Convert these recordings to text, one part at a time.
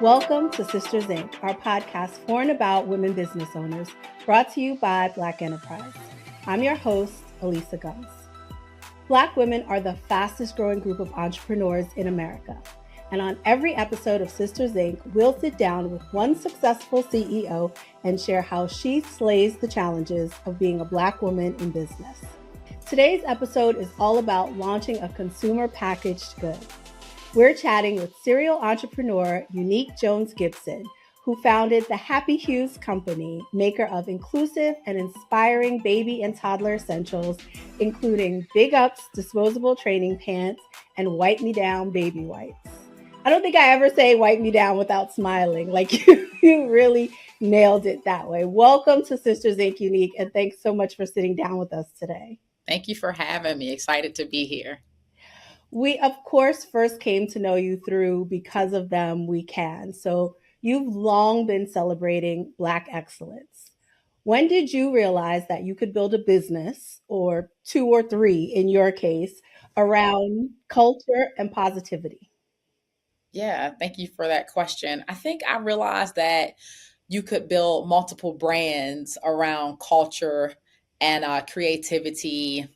Welcome to Sisters Inc., our podcast for and about women business owners, brought to you by Black Enterprise. I'm your host, Elisa Guns. Black women are the fastest growing group of entrepreneurs in America. And on every episode of Sisters Inc., we'll sit down with one successful CEO and share how she slays the challenges of being a Black woman in business. Today's episode is all about launching a consumer packaged good. We're chatting with serial entrepreneur Eunique Jones Gibson, who founded the Happy Hues Co, maker of inclusive and inspiring baby and toddler essentials, including Big Ups disposable training pants and Wipe Me Down baby wipes. I don't think I ever say wipe me down without smiling. Like you really nailed it that way. Welcome to Sisters Inc. Eunique, and thanks so much for sitting down with us today. Thank you for having me. Excited to be here. We, of course, first came to know you through Because of Them, We Can. So you've long been celebrating Black excellence. When did you realize that you could build a business, or two or three in your case, around culture and positivity? Yeah, thank you for that question. I think I realized that you could build multiple brands around culture and creativity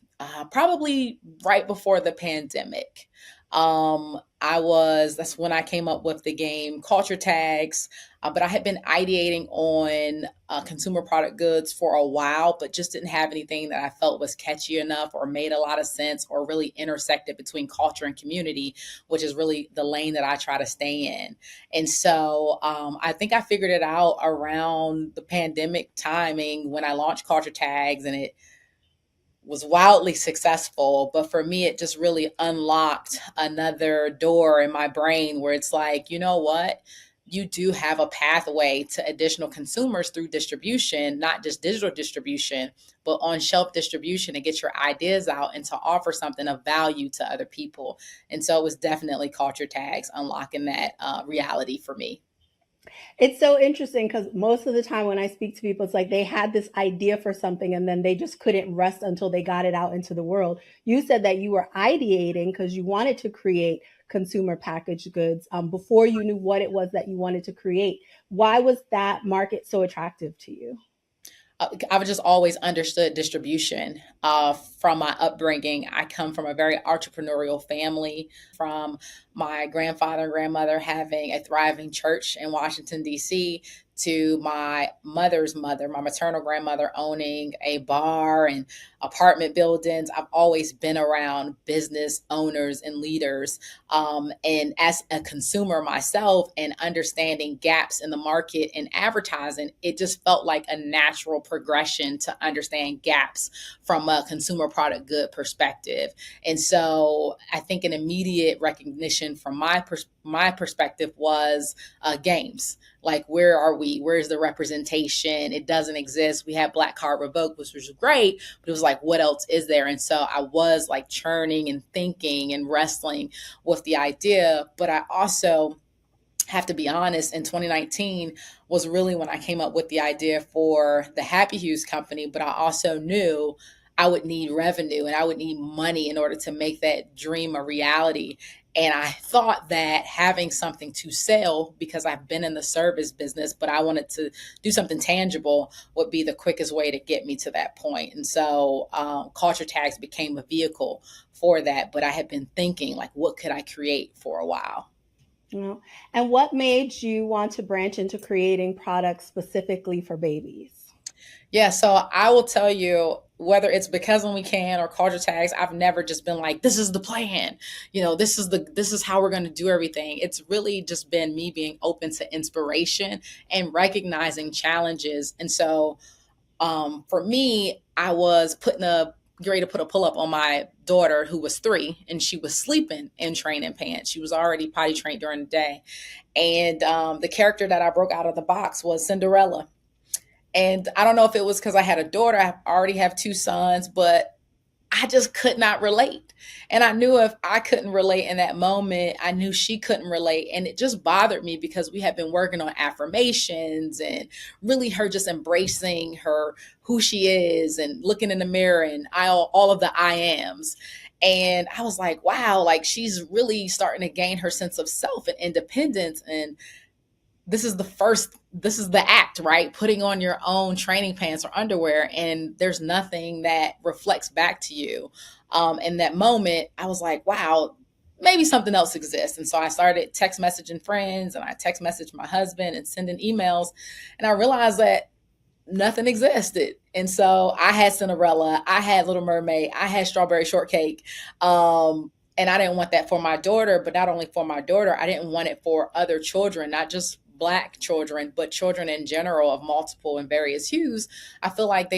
probably right before the pandemic. That's when I came up with the game Culture Tags, but I had been ideating on consumer product goods for a while, but just didn't have anything that I felt was catchy enough or made a lot of sense or really intersected between culture and community, which is really the lane that I try to stay in. And so I think I figured it out around the pandemic timing when I launched Culture Tags, and it was wildly successful. But for me, it just really unlocked another door in my brain where it's like, you know what? You do have a pathway to additional consumers through distribution, not just digital distribution, but on shelf distribution to get your ideas out and to offer something of value to other people. And so it was definitely Culture Tags unlocking that reality for me. It's so interesting because most of the time when I speak to people, it's like they had this idea for something and then they just couldn't rest until they got it out into the world. You said that you were ideating because you wanted to create consumer packaged goods before you knew what it was that you wanted to create. Why was that market so attractive to you? I've just always understood distribution from my upbringing. I come from a very entrepreneurial family, from my grandfather and grandmother having a thriving church in Washington, D.C., to my mother's mother, my maternal grandmother, owning a bar and apartment buildings. I've always been around business owners and leaders. And as a consumer myself and understanding gaps in the market and advertising, it just felt like a natural progression to understand gaps from a consumer product good perspective. And so I think an immediate recognition from my perspective was games. Like, where are we? Where's the representation? It doesn't exist. We had Black Card Revoked, which was great, but it was like, what else is there? And so I was like churning and thinking and wrestling with the idea. But I also have to be honest, in 2019 was really when I came up with the idea for the Happy Hues company. But I also knew I would need revenue and I would need money in order to make that dream a reality. And I thought that having something to sell, because I've been in the service business, but I wanted to do something tangible, would be the quickest way to get me to that point. And so Culture Tags became a vehicle for that. But I had been thinking, like, what could I create for a while? And what made you want to branch into creating products specifically for babies? Yeah, so I will tell you, whether it's Because When We Can or Culture Tags, I've never just been like, this is the plan. This is how we're going to do everything. It's really just been me being open to inspiration and recognizing challenges. And so for me, I was ready to put a pull up on my daughter, who was 3, and she was sleeping in training pants. She was already potty trained during the day. And the character that I broke out of the box was Cinderella. And I don't know if it was because I had a daughter, I already have 2 sons, but I just could not relate. And I knew if I couldn't relate in that moment, I knew she couldn't relate. And it just bothered me because we had been working on affirmations and really her just embracing who she is and looking in the mirror and all of the I ams. And I was like, wow, like she's really starting to gain her sense of self and independence. And this is the act, right? Putting on your own training pants or underwear, and there's nothing that reflects back to you. In that moment, I was like, wow, maybe something else exists. And so I started text messaging friends, and I text messaged my husband and sending emails. And I realized that nothing existed. And so I had Cinderella, I had Little Mermaid, I had Strawberry Shortcake. And I didn't want that for my daughter, but not only for my daughter, I didn't want it for other children, not just Black children, but children in general of multiple and various hues. I feel like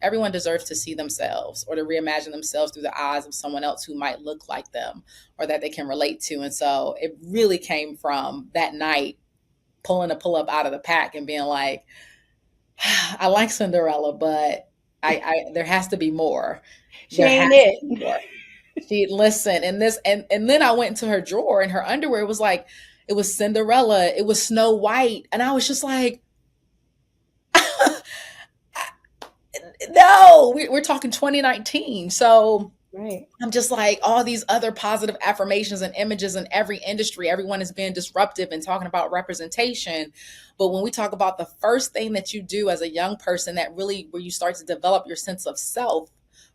everyone deserves to see themselves or to reimagine themselves through the eyes of someone else who might look like them or that they can relate to. And so it really came from that night, pulling a pull up out of the pack and being like, I like Cinderella, but there has to be more. She There has ain't to it. be more. She listened, and this, and then I went into her drawer, and her underwear was like, it was Cinderella, it was Snow White, and I was just like, no, we're talking 2019, so Right. I'm just like all these other positive affirmations and images in every industry. Everyone is being disruptive and talking about representation. But when we talk about the first thing that you do as a young person, that really where you start to develop your sense of self,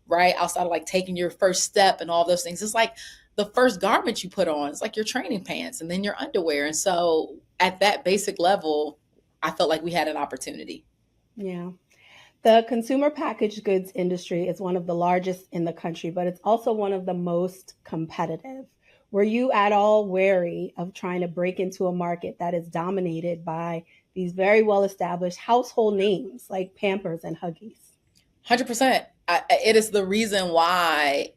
right? Outside of like taking your first step and all those things, it's like the first garment you put on. It's like your training pants and then your underwear. And so at that basic level, I felt like we had an opportunity. Yeah. The consumer packaged goods industry is one of the largest in the country, but it's also one of the most competitive. Were you at all wary of trying to break into a market that is dominated by these very well established household names like Pampers and Huggies? 100%. It is the reason why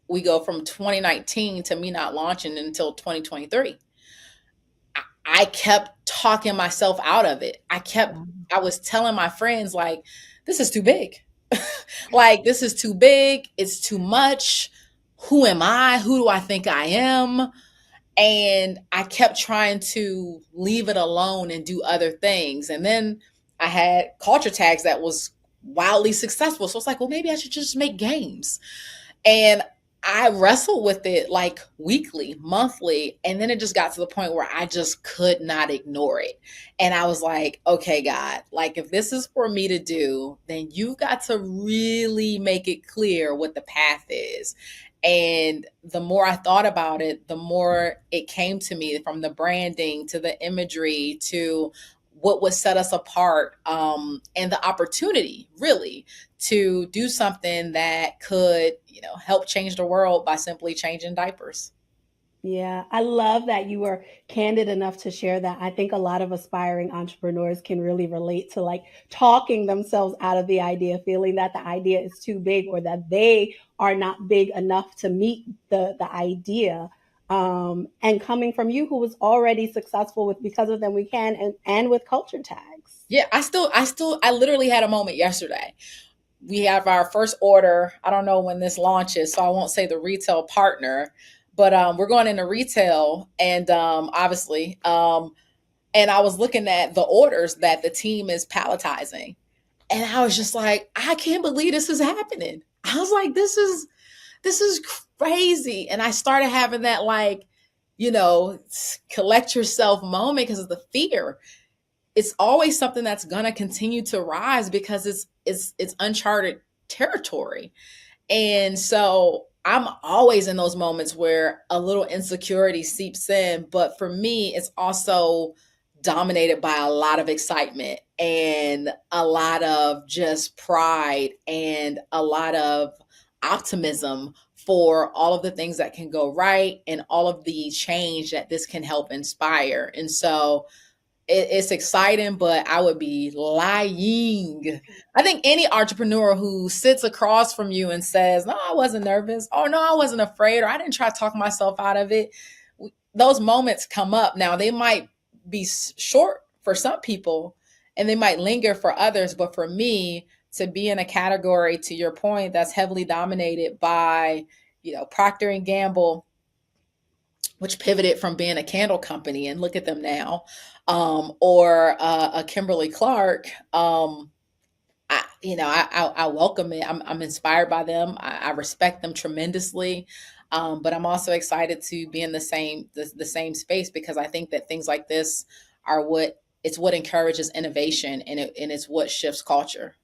we go from 2019 to me not launching until 2023. I kept talking myself out of it. I was telling my friends, like, this is too big. Like, this is too big. It's too much. Who am I? Who do I think I am? And I kept trying to leave it alone and do other things. And then I had culture tags that was wildly successful. So it's like, well, maybe I should just make games. And I wrestled with it like weekly, monthly, and then it just got to the point where I just could not ignore it. And I was like, okay, God, like if this is for me to do, then you've got to really make it clear what the path is. And the more I thought about it, the more it came to me, from the branding to the imagery to what would set us apart, and the opportunity really to do something that could, help change the world by simply changing diapers. Yeah, I love that you were candid enough to share that. I think a lot of aspiring entrepreneurs can really relate to like talking themselves out of the idea, feeling that the idea is too big or that they are not big enough to meet the idea. And coming from you, who was already successful with Because of Them We Can and with culture tags. Yeah, I literally had a moment yesterday. We have our first order. I don't know when this launches, so I won't say the retail partner, but we're going into retail, and obviously, and I was looking at the orders that the team is palletizing, and I was just like, I can't believe this is happening. I was like, this is crazy, and I started having that like, collect yourself moment because of the fear. It's always something that's going to continue to rise because it's uncharted territory. And so I'm always in those moments where a little insecurity seeps in, but for me it's also dominated by a lot of excitement and a lot of just pride and a lot of optimism for all of the things that can go right and all of the change that this can help inspire. And so it's exciting, but I would be lying. I think any entrepreneur who sits across from you and says, "No, I wasn't nervous," or "No, I wasn't afraid," or "I didn't try to talk myself out of it," those moments come up. Now, they might be short for some people and they might linger for others. But for me, to be in a category, to your point, that's heavily dominated by, Procter and Gamble, which pivoted from being a candle company, and look at them now, or a Kimberly Clark. I welcome it. I'm inspired by them. I respect them tremendously, but I'm also excited to be in the same space because I think that things like this are what encourages innovation, and it's what shifts culture.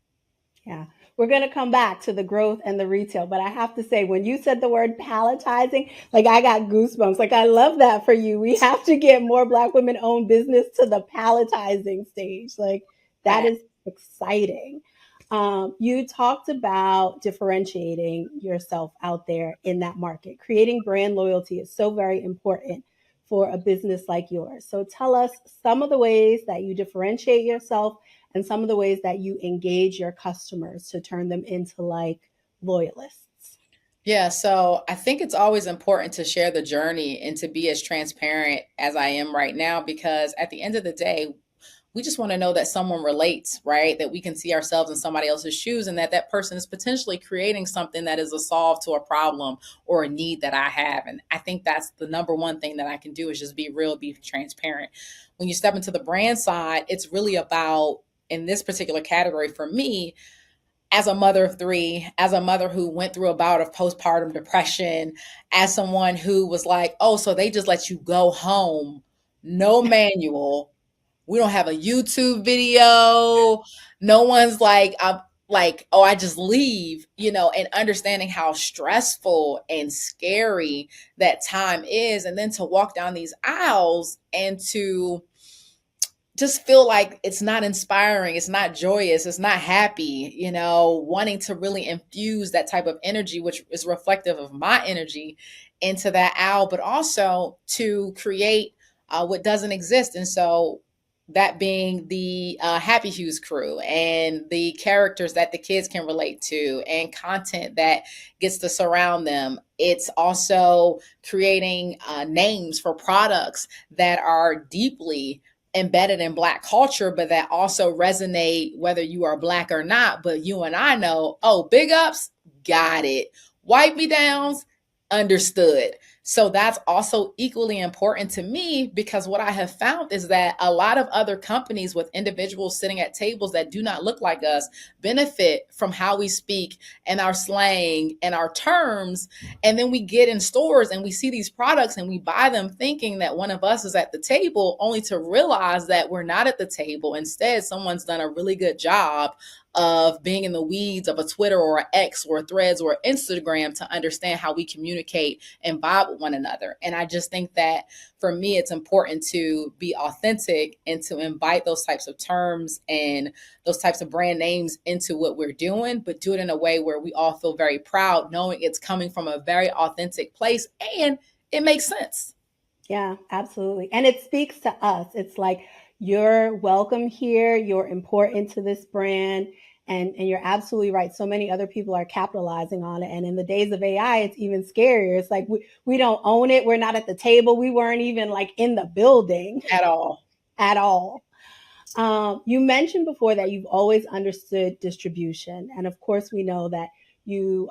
Yeah. We're going to come back to the growth and the retail, but I have to say, when you said the word palletizing, like I got goosebumps. Like, I love that for you. We have to get more Black women owned business to the palletizing stage. Like, that is exciting. You talked about differentiating yourself out there in that market. Creating brand loyalty is so very important for a business like yours. So, tell us some of the ways that you differentiate yourself and some of the ways that you engage your customers to turn them into like loyalists. Yeah, so I think it's always important to share the journey and to be as transparent as I am right now, because at the end of the day, we just want to know that someone relates, right? That we can see ourselves in somebody else's shoes, and that that person is potentially creating something that is a solve to a problem or a need that I have. And I think that's the number one thing that I can do, is just be real, be transparent. When you step into the brand side, it's really about, in this particular category for me, as a mother of three, as a mother who went through a bout of postpartum depression, as someone who was like, oh, so they just let you go home, no manual. We don't have a YouTube video. No one's like, I'm like, oh, I just leave, and understanding how stressful and scary that time is. And then to walk down these aisles and to just feel like it's not inspiring, it's not joyous, it's not happy, wanting to really infuse that type of energy, which is reflective of my energy, into that owl, but also to create what doesn't exist. And so that being the Happy Hues crew and the characters that the kids can relate to and content that gets to surround them. It's also creating names for products that are deeply embedded in Black culture, but that also resonate whether you are Black or not. But you and I know, oh, big ups, got it. Wipe me downs, understood. So that's also equally important to me, because what I have found is that a lot of other companies with individuals sitting at tables that do not look like us benefit from how we speak and our slang and our terms. And then we get in stores and we see these products and we buy them thinking that one of us is at the table, only to realize that we're not at the table. Instead, someone's done a really good job of being in the weeds of a Twitter or an X or a Threads or Instagram to understand how we communicate and vibe with one another. And I just think that for me, it's important to be authentic and to invite those types of terms and those types of brand names into what we're doing, but do it in a way where we all feel very proud, knowing it's coming from a very authentic place and it makes sense. Yeah, absolutely. And it speaks to us. It's like, you're welcome here, you're important to this brand. And you're absolutely right. So many other people are capitalizing on it. And in the days of AI, it's even scarier. It's like we don't own it. We're not at the table. We weren't even like in the building At all. at all. You mentioned before that you've always understood distribution, and of course, we know that you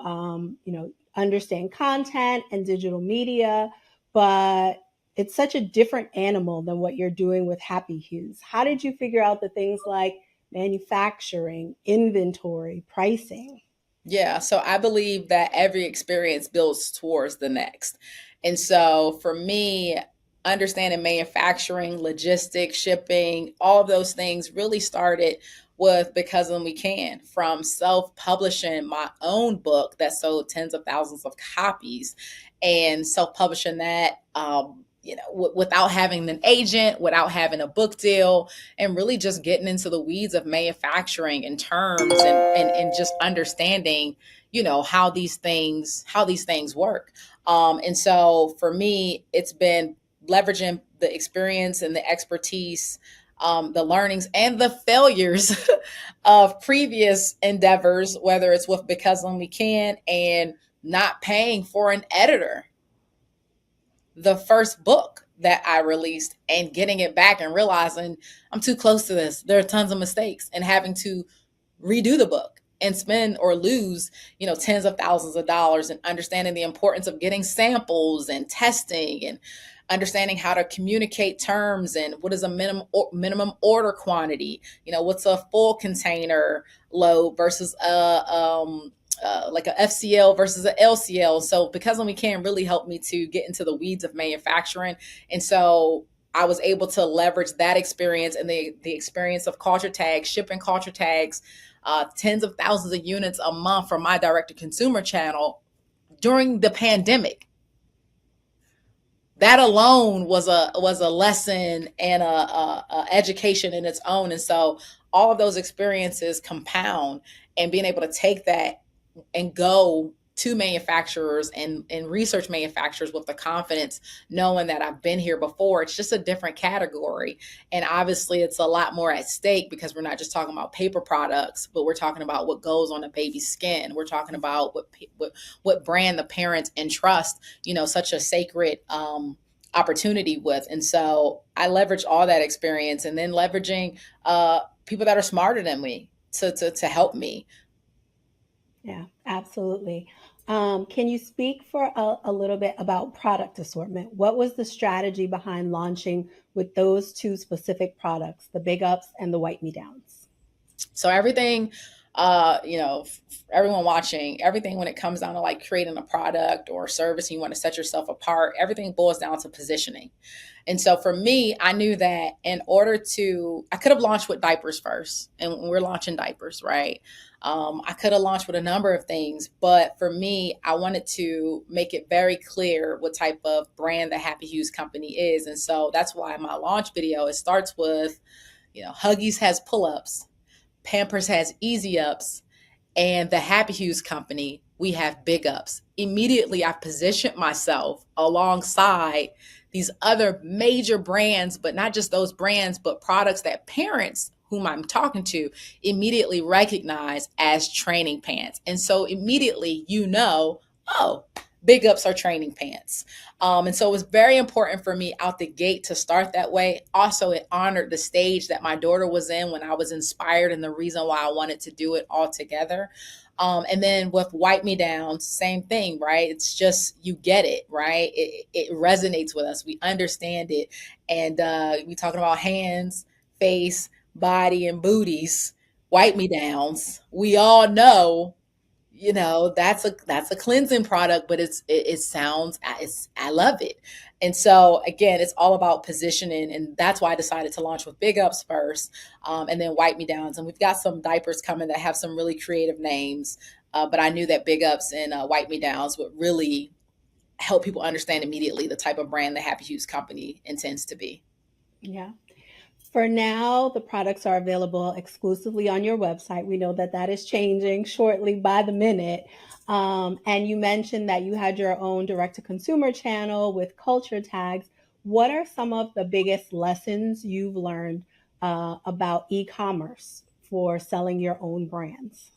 understand content and digital media, but it's such a different animal than what you're doing with Happy Hues. How did you figure out the things like manufacturing, inventory, pricing? Yeah, so I believe that every experience builds towards the next. And so for me, understanding manufacturing, logistics, shipping, all of those things really started with Because When We Can, from self-publishing my own book that sold tens of thousands of copies, and self-publishing that without having an agent, without having a book deal, and really just getting into the weeds of manufacturing and terms, and just understanding, how these things work. And so for me, it's been leveraging the experience and the expertise, the learnings and the failures of previous endeavors, whether it's with Because When We Can and not paying for an editor the first book that I released, and getting it back and realizing I'm too close to this. There are tons of mistakes, and having to redo the book and spend or lose, tens of thousands of dollars, and understanding the importance of getting samples and testing and understanding how to communicate terms and what is a minimum order quantity. What's a full container load versus like a FCL versus a LCL. So Because When We Can really helped me to get into the weeds of manufacturing. And so I was able to leverage that experience and the experience of culture tags, shipping culture tags, tens of thousands of units a month from my direct to consumer channel during the pandemic. That alone was a lesson and a education in its own. And so all of those experiences compound, and being able to take that and go to manufacturers and research manufacturers with the confidence, knowing that I've been here before. It's just a different category. And obviously it's a lot more at stake, because we're not just talking about paper products, but we're talking about what goes on a baby's skin. We're talking about what brand the parents entrust, such a sacred opportunity with. And so I leverage all that experience, and then leveraging people that are smarter than me to help me. Yeah, absolutely. Can you speak for a little bit about product assortment? What was the strategy behind launching with those two specific products, the Big Ups and the Wipe Me Downs? So everything, everyone watching, everything when it comes down to like creating a product or a service, and you want to set yourself apart, everything boils down to positioning. And so for me, I knew that I could have launched with diapers first, and we're launching diapers, right? I could have launched with a number of things, but for me, I wanted to make it very clear what type of brand the Happy Hues company is. And so that's why my launch video, it starts with, Huggies has pull-ups, Pampers has easy ups, and the Happy Hues company, we have big ups. Immediately, I positioned myself alongside these other major brands, but not just those brands, but products that parents whom I'm talking to immediately recognize as training pants. And so immediately, oh, big ups are training pants. And so it was very important for me out the gate to start that way. Also, it honored the stage that my daughter was in when I was inspired, and the reason why I wanted to do it all together. And then with Wipe Me Down, same thing, right? It's just, you get it, right? It resonates with us. We understand it. And we talking about hands, face, body, and booties. Wipe Me Downs. We all know, that's a cleansing product, but it sounds, I love it. And so again, it's all about positioning, and that's why I decided to launch with Big Ups first, and then Wipe Me Downs. And we've got some diapers coming that have some really creative names, but I knew that Big Ups and Wipe Me Downs would really help people understand immediately the type of brand the Happy Hues company intends to be. Yeah. For now, the products are available exclusively on your website. We know that that is changing shortly by the minute. And you mentioned that you had your own direct to consumer channel with culture tags. What are some of the biggest lessons you've learned about e commerce for selling your own brands?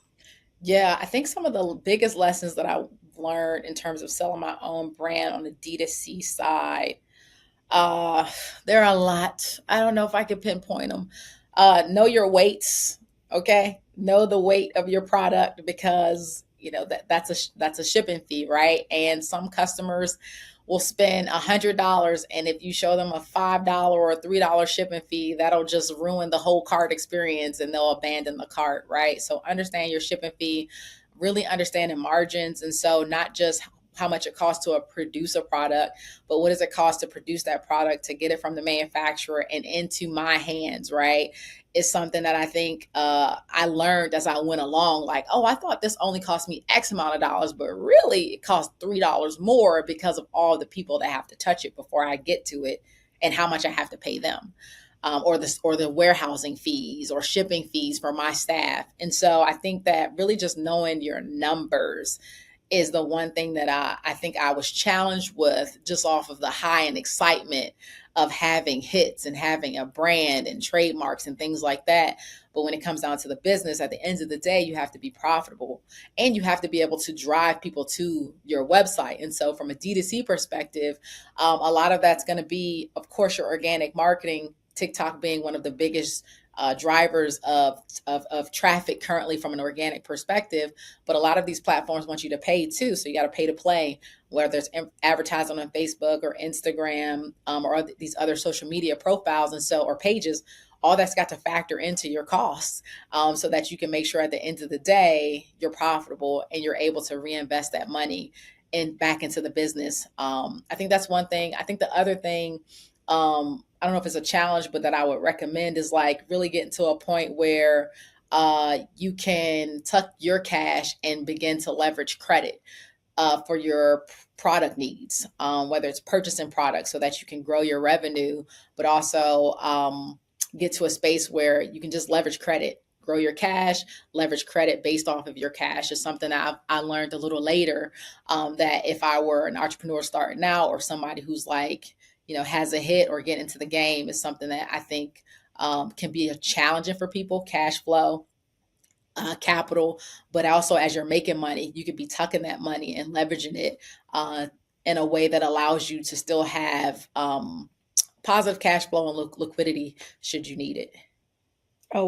Yeah, I think some of the biggest lessons that I learned in terms of selling my own brand on the D2C side, Uh, there are a lot. I don't know if I could pinpoint them. Know your weights. Okay, know the weight of your product, because that's a shipping fee, right? And some customers will spend $100, and if you show them a $5 or a $3 shipping fee, that'll just ruin the whole cart experience, and they'll abandon the cart, right? So understand your shipping fee, really understanding margins, and so not just how much it costs to produce a product, but what does it cost to produce that product, to get it from the manufacturer and into my hands, right? Is something that I think I learned as I went along. Like, oh, I thought this only cost me X amount of dollars, but really it costs $3 more because of all the people that have to touch it before I get to it, and how much I have to pay them. Or the warehousing fees or shipping fees for my staff. And so I think that really just knowing your numbers is the one thing that I think I was challenged with, just off of the high and excitement of having hits and having a brand and trademarks and things like that. But when it comes down to the business, at the end of the day, you have to be profitable, and you have to be able to drive people to your website. And so from a D2C perspective, a lot of that's going to be, of course, your organic marketing, TikTok being one of the biggest drivers of traffic currently from an organic perspective. But a lot of these platforms want you to pay too. So you got to pay to play, whether it's advertising on Facebook or Instagram, or these other social media profiles or pages. All that's got to factor into your costs, so that you can make sure at the end of the day you're profitable and you're able to reinvest that money back into the business. I think that's one thing. I think the other thing, I don't know if it's a challenge, but that I would recommend is like really getting to a point where you can tuck your cash and begin to leverage credit for your product needs, whether it's purchasing products so that you can grow your revenue, but also get to a space where you can just leverage credit, grow your cash, leverage credit based off of your cash is something that I learned a little later, that if I were an entrepreneur starting out or somebody who's like, has a hit or get into the game is something that I think can be a challenging for people, cash flow, capital, but also as you're making money, you could be tucking that money and leveraging it uh, in a way that allows you to still have positive cash flow and liquidity should you need it. Oh,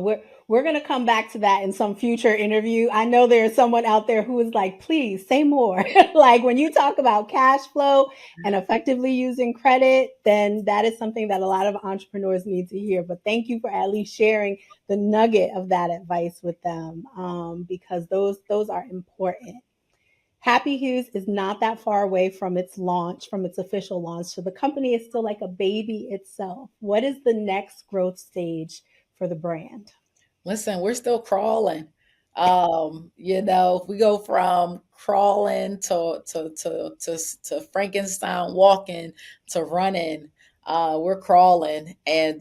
we're going to come back to that in some future interview. I know there's someone out there who is like, please say more. Like when you talk about cash flow and effectively using credit, then that is something that a lot of entrepreneurs need to hear. But thank you for at least sharing the nugget of that advice with them, because those are important. Happy Hues is not that far away from its launch, from its official launch. So the company is still like a baby itself. What is the next growth stage for the brand? Listen, we're still crawling. If we go from crawling to Frankenstein walking to running, we're crawling, and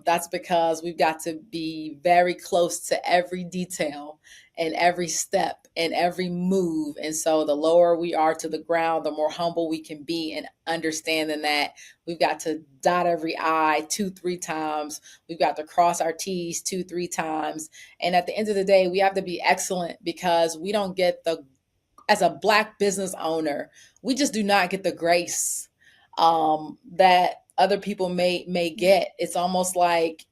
that's because we've got to be very close to every detail and every step and every move. And so, the lower we are to the ground, the more humble we can be, and understanding that we've got to dot every I two, three times. We've got to cross our T's two, three times. And at the end of the day, we have to be excellent because we don't get as a Black business owner, we just do not get the grace that other people may get. It's almost like,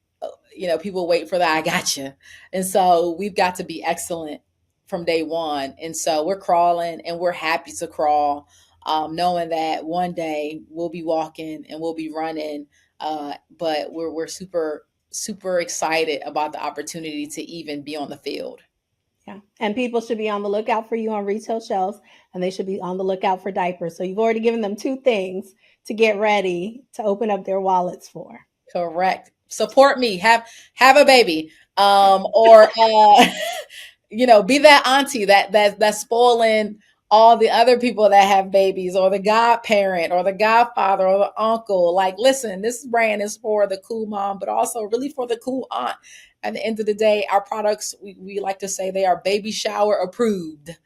people wait for the I gotcha. And so we've got to be excellent from day one. And so we're crawling and we're happy to crawl, knowing that one day we'll be walking and we'll be running. But we're super, super excited about the opportunity to even be on the field. Yeah. And people should be on the lookout for you on retail shelves, and they should be on the lookout for diapers. So you've already given them two things to get ready to open up their wallets for. Correct. Support me. Have a baby. Or be that auntie that's spoiling all the other people that have babies, or the godparent or the godfather or the uncle. Like, listen, this brand is for the cool mom, but also really for the cool aunt. At the end of the day, our products, we like to say they are baby shower approved,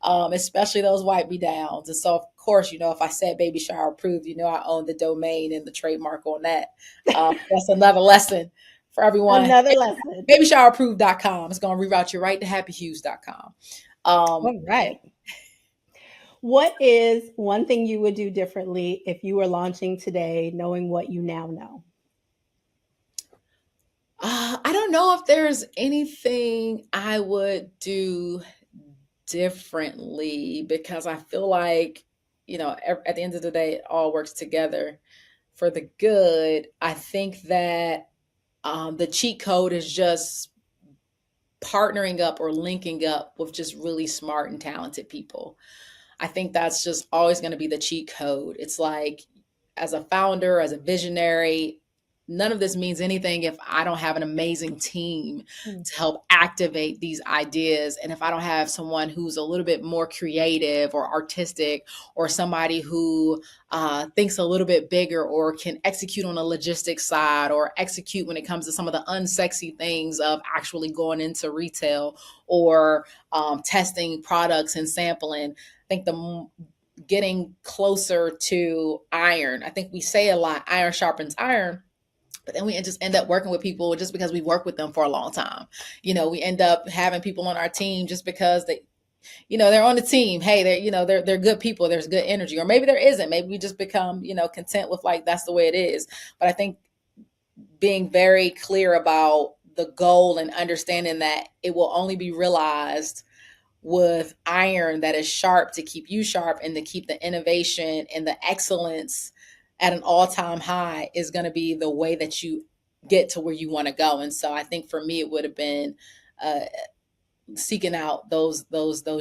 especially those wipe me downs. And so, of course, if I said baby shower approved, I own the domain and the trademark on that. That's another lesson for everyone. Another lesson. Babyshoweраpproved.com. It's going to reroute you right to happyhues.com. All right. What is one thing you would do differently if you were launching today, knowing what you now know? I don't know if there's anything I would do differently, because I feel like, at the end of the day, it all works together for the good. I think that the cheat code is just partnering up or linking up with just really smart and talented people. I think that's just always going to be the cheat code. It's like, as a founder, as a visionary, none of this means anything if I don't have an amazing team to help activate these ideas. And if I don't have someone who's a little bit more creative or artistic, or somebody who thinks a little bit bigger, or can execute on the logistics side, or execute when it comes to some of the unsexy things of actually going into retail, or testing products and sampling. I think getting closer to iron. I think we say a lot, iron sharpens iron. But then we just end up working with people just because we work with them for a long time. We end up having people on our team just because they're on the team. Hey, they're good people. There's good energy. Or maybe there isn't. Maybe we just become, content with, like, that's the way it is. But I think being very clear about the goal and understanding that it will only be realized with iron that is sharp to keep you sharp, and to keep the innovation and the excellence at an all-time high is going to be the way that you get to where you want to go. And so I think for me, it would have been seeking out those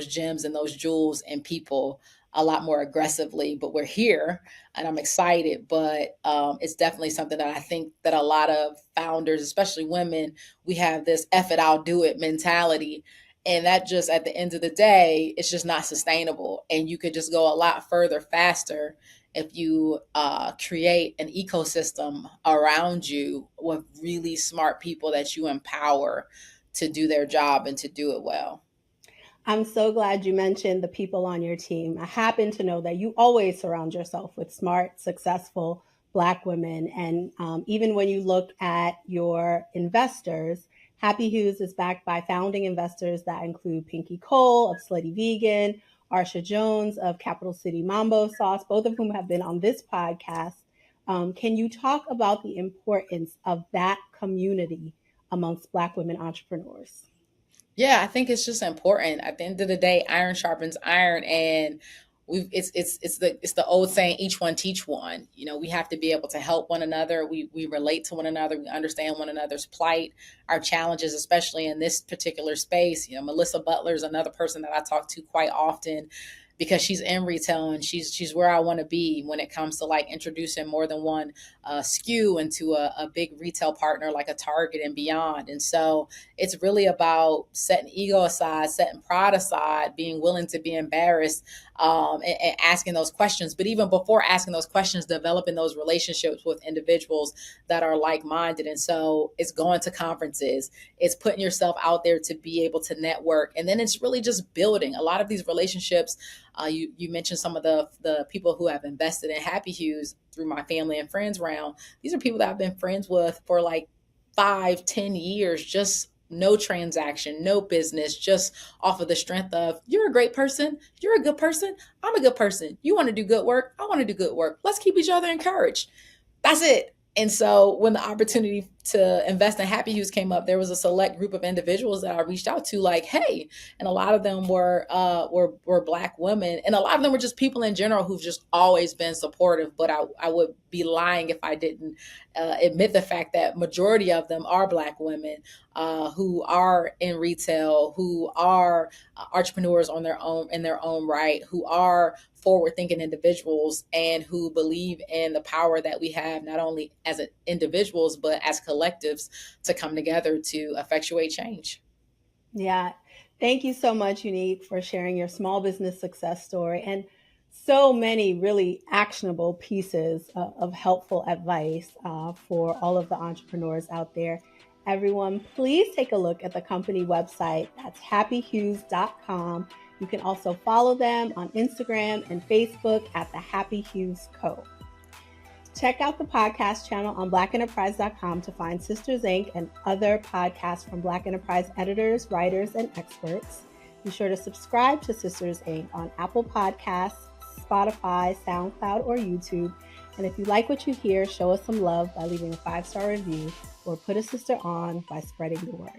gems and those jewels and people a lot more aggressively, but we're here and I'm excited. But it's definitely something that I think that a lot of founders, especially women, we have this F it, I'll do it mentality. And that just at the end of the day, it's just not sustainable. And you could just go a lot further faster if you create an ecosystem around you with really smart people that you empower to do their job and to do it well. I'm so glad you mentioned the people on your team. I happen to know that you always surround yourself with smart, successful Black women. And even when you look at your investors, Happy Hues is backed by founding investors that include Pinky Cole of Slutty Vegan, Arsha Jones of Capital City Mambo Sauce, both of whom have been on this podcast. Can you talk about the importance of that community amongst Black women entrepreneurs? Yeah, I think it's just important. At the end of the day, iron sharpens iron, and it's the old saying, each one teach one. You know, we have to be able to help one another. We relate to one another. We understand one another's plight, our challenges, especially in this particular space. You know, Melissa Butler is another person that I talk to quite often because she's in retail and she's where I want to be when it comes to like introducing more than one SKU into a big retail partner like a Target and beyond. And so it's really about setting ego aside, setting pride aside, being willing to be embarrassed, and asking those questions. But even before asking those questions, developing those relationships with individuals that are like-minded. And so it's going to conferences, it's putting yourself out there to be able to network. And then it's really just building a lot of these relationships. You mentioned some of the people who have invested in Happy Hues through my family and friends round. These are people that I've been friends with for like 5-10 years, just no transaction, no business, just off of the strength of, you're a great person, you're a good person, I'm a good person, you want to do good work, I want to do good work, let's keep each other encouraged. That's it. And so when the opportunity to invest in Happy Hues came up, there was a select group of individuals that I reached out to, like, hey, and a lot of them were Black women, and a lot of them were just people in general who've just always been supportive. But I would be lying if I didn't admit the fact that majority of them are Black women who are in retail, who are entrepreneurs on their own in their own right, who are forward-thinking individuals, and who believe in the power that we have, not only as individuals, but as collectives, to come together to effectuate change. Yeah. Thank you so much, Eunique, for sharing your small business success story and so many really actionable pieces of helpful advice for all of the entrepreneurs out there. Everyone, please take a look at the company website. That's happyhues.com. You can also follow them on Instagram and Facebook at the Happy Hues Co. Check out the podcast channel on blackenterprise.com to find Sisters Inc. and other podcasts from Black Enterprise editors, writers, and experts. Be sure to subscribe to Sisters Inc. on Apple Podcasts, Spotify, SoundCloud, or YouTube. And if you like what you hear, show us some love by leaving a 5-star review or put a sister on by spreading the word.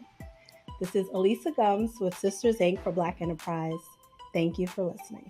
This is Elisa Gums with Sisters Inc. for Black Enterprise. Thank you for listening.